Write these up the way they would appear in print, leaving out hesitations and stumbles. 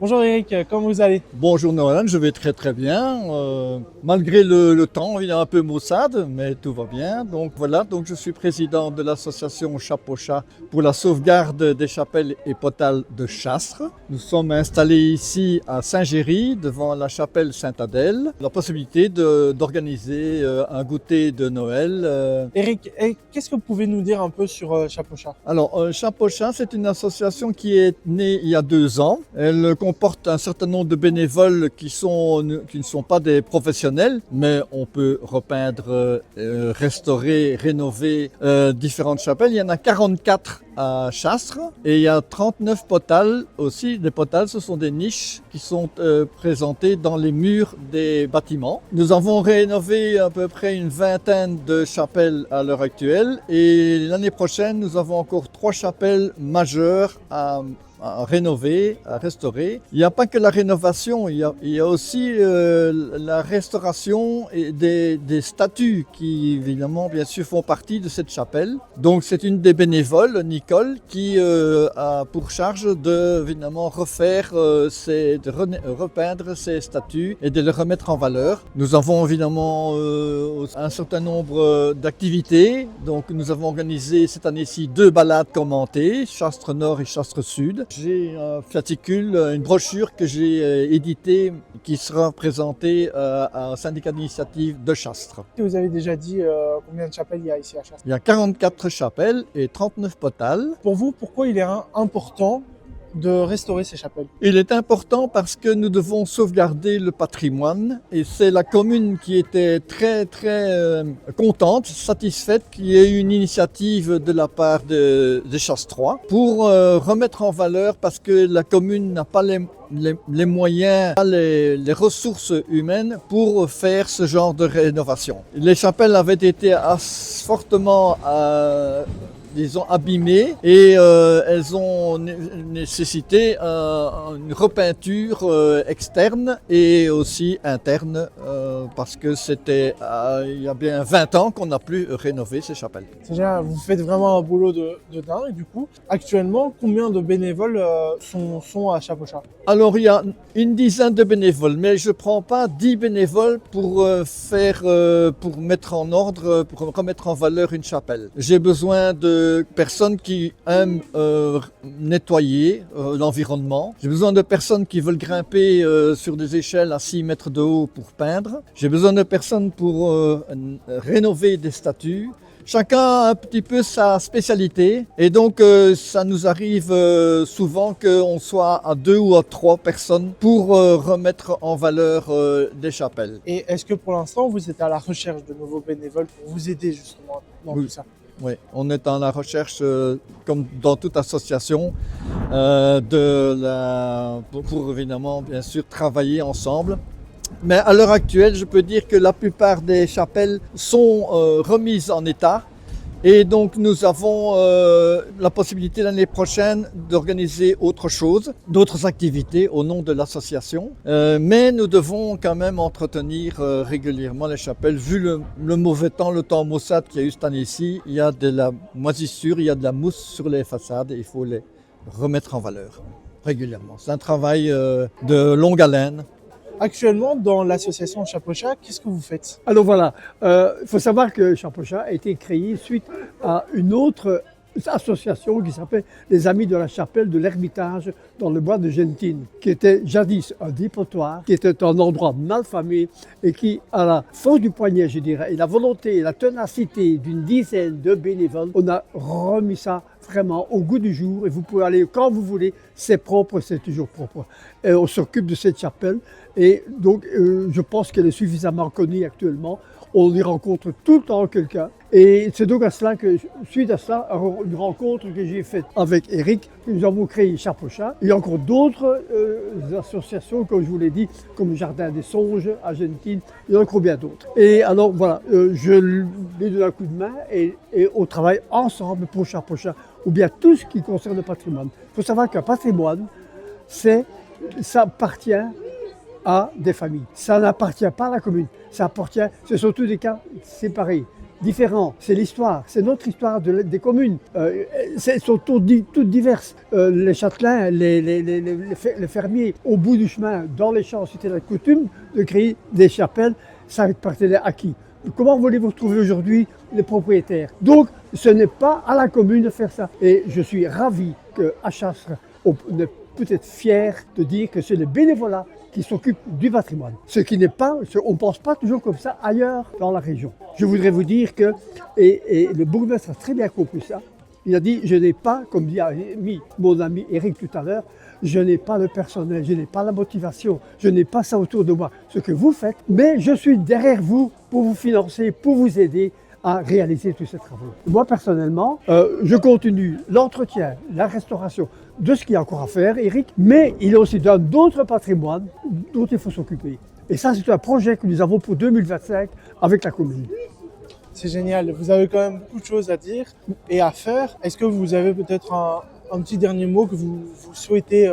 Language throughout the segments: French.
Bonjour Eric, comment vous allez? Bonjour Nolan, je vais très très bien. Malgré le temps, il est un peu maussade, mais tout va bien. Donc voilà, je suis président de l'association Chapeau-Chat pour la sauvegarde des chapelles et potales de Chastres. Nous sommes installés ici à Saint-Géry, devant la chapelle Sainte-Adèle. La possibilité d'organiser un goûter de Noël. Eric, qu'est-ce que vous pouvez nous dire un peu sur Chapeau-Chat? Alors, Chapeau-Chat, c'est une association qui est née il y a 2 ans. Elle comporte un certain nombre de bénévoles qui ne sont pas des professionnels, mais on peut repeindre, restaurer, rénover différentes chapelles. Il y en a 44 à Chastres et il y a 39 potales aussi. Les potales, ce sont des niches qui sont présentées dans les murs des bâtiments. Nous avons rénové à peu près une vingtaine de chapelles à l'heure actuelle et l'année prochaine, nous avons encore 3 chapelles majeures à rénover, à restaurer. Il n'y a pas que la rénovation, il y a aussi la restauration et des statues qui évidemment bien sûr font partie de cette chapelle. Donc c'est une des bénévoles, Nicole, qui a pour charge de évidemment repeindre ces statues et de les remettre en valeur. Nous avons évidemment un certain nombre d'activités. Donc nous avons organisé cette année-ci 2 balades commentées, Chastres Nord et Chastres Sud. J'ai un fascicule, une brochure que j'ai éditée qui sera présentée à un syndicat d'initiative de Chastres. Vous avez déjà dit combien de chapelles il y a ici à Chastres? Il y a 44 chapelles et 39 potales. Pour vous, pourquoi il est important de restaurer ces chapelles? Il est important parce que nous devons sauvegarder le patrimoine et c'est la commune qui était très contente, satisfaite qu'il y ait eu une initiative de la part des Chastrois pour remettre en valeur, parce que la commune n'a pas les moyens, les ressources humaines pour faire ce genre de rénovation. Les chapelles avaient été fortement disons abîmées et elles ont nécessité une repeinture externe et aussi interne parce que c'était il y a bien 20 ans qu'on n'a plus rénové ces chapelles. Déjà, vous faites vraiment un boulot de dingue. Du coup, actuellement, combien de bénévoles sont à Chapeau-Chat? Alors il y a une dizaine de bénévoles, mais je ne prends pas 10 bénévoles pour mettre en ordre, pour remettre en valeur une chapelle. J'ai besoin de personnes qui aiment nettoyer l'environnement. J'ai besoin de personnes qui veulent grimper sur des échelles à 6 mètres de haut pour peindre. J'ai besoin de personnes pour rénover des statues. Chacun a un petit peu sa spécialité et donc ça nous arrive souvent qu'on soit à 2 ou à 3 personnes pour remettre en valeur des chapelles. Et est-ce que pour l'instant, vous êtes à la recherche de nouveaux bénévoles pour vous aider justement dans tout ça? Oui, on est dans la recherche, comme dans toute association, pour évidemment, bien sûr, travailler ensemble. Mais à l'heure actuelle, je peux dire que la plupart des chapelles sont remises en état. Et donc nous avons la possibilité l'année prochaine d'organiser autre chose, d'autres activités au nom de l'association. Mais nous devons quand même entretenir régulièrement les chapelles. Vu le mauvais temps, le temps maussade qu'il y a eu cette année-ci, il y a de la moisissure, il y a de la mousse sur les façades et il faut les remettre en valeur régulièrement. C'est un travail de longue haleine. Actuellement, dans l'association Chapeau-Chat, qu'est-ce que vous faites? Alors voilà, il faut savoir que Chapeau-Chat a été créé suite à une autre association qui s'appelle les Amis de la Chapelle de l'Ermitage dans le bois de Gentine, qui était jadis un dépotoir, qui était un endroit malfamé et qui, à la force du poignet, je dirais, et la volonté et la ténacité d'une dizaine de bénévoles, on a remis ça vraiment au goût du jour et vous pouvez aller quand vous voulez, c'est propre, c'est toujours propre. Et on s'occupe de cette chapelle et donc je pense qu'elle est suffisamment connue actuellement. On y rencontre tout le temps quelqu'un. Et c'est donc à cela que, suite à cela, une rencontre que j'ai faite avec Eric, nous avons créé Chapeau-Chat. Il y a encore d'autres associations, comme je vous l'ai dit, comme le Jardin des Songes à Gentine. Il y en a encore bien d'autres. Et alors voilà, je lui donne un coup de main et on travaille ensemble pour Chapeau-Chat, ou bien tout ce qui concerne le patrimoine. Il faut savoir qu'un patrimoine, ça appartient à des familles. Ça n'appartient pas à la commune. Ça appartient, ce sont tous des cas séparés. différents. C'est l'histoire, c'est notre histoire des communes. Elles sont toutes diverses. Les châtelains, les fermiers, au bout du chemin, dans les champs, c'était la coutume de créer des chapelles. Ça appartenait à qui? Comment voulez-vous trouver aujourd'hui les propriétaires? Donc, ce n'est pas à la commune de faire ça. Et je suis ravi qu'à Chastres, on peut être fier de dire que c'est le bénévolat qui s'occupe du patrimoine. Ce qui n'est pas, on ne pense pas toujours comme ça ailleurs dans la région. Je voudrais vous dire que, et le bourgmestre a très bien compris ça, il a dit, je n'ai pas, comme dit mon ami Eric tout à l'heure, je n'ai pas le personnel, je n'ai pas la motivation, je n'ai pas ça autour de moi, ce que vous faites, mais je suis derrière vous pour vous financer, pour vous aider à réaliser tous ces travaux. Moi, personnellement, je continue l'entretien, la restauration de ce qu'il y a encore à faire, Eric, mais il y a aussi d'autres patrimoines dont il faut s'occuper. Et ça, c'est un projet que nous avons pour 2025 avec la commune. C'est génial, vous avez quand même beaucoup de choses à dire et à faire. Est-ce que vous avez peut-être un petit dernier mot que vous souhaitez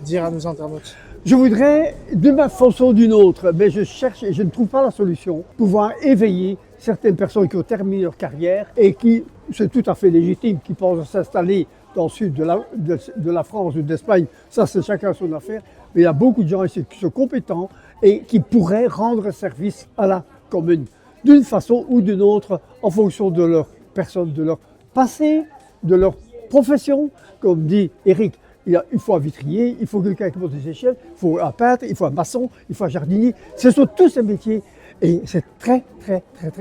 dire à nos internautes? Je voudrais, d'une façon ou d'une autre, mais je cherche et je ne trouve pas la solution, pouvoir éveiller certaines personnes qui ont terminé leur carrière et qui, c'est tout à fait légitime, qui pensent s'installer dans le sud de la France ou d'Espagne, ça c'est chacun son affaire, mais il y a beaucoup de gens ici qui sont compétents et qui pourraient rendre service à la commune, d'une façon ou d'une autre, en fonction de leur personne, de leur passé, de leur profession. Comme dit Eric, il faut un vitrier, il faut quelqu'un qui monte des échelles, il faut un peintre, il faut un maçon, il faut un jardinier. Ce sont tous ces métiers et c'est très,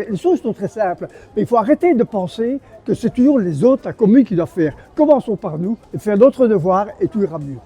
les choses sont très simples. Mais il faut arrêter de penser que c'est toujours les autres, la commune qui doit faire. Commençons par nous et faire notre devoir et tout ira mieux.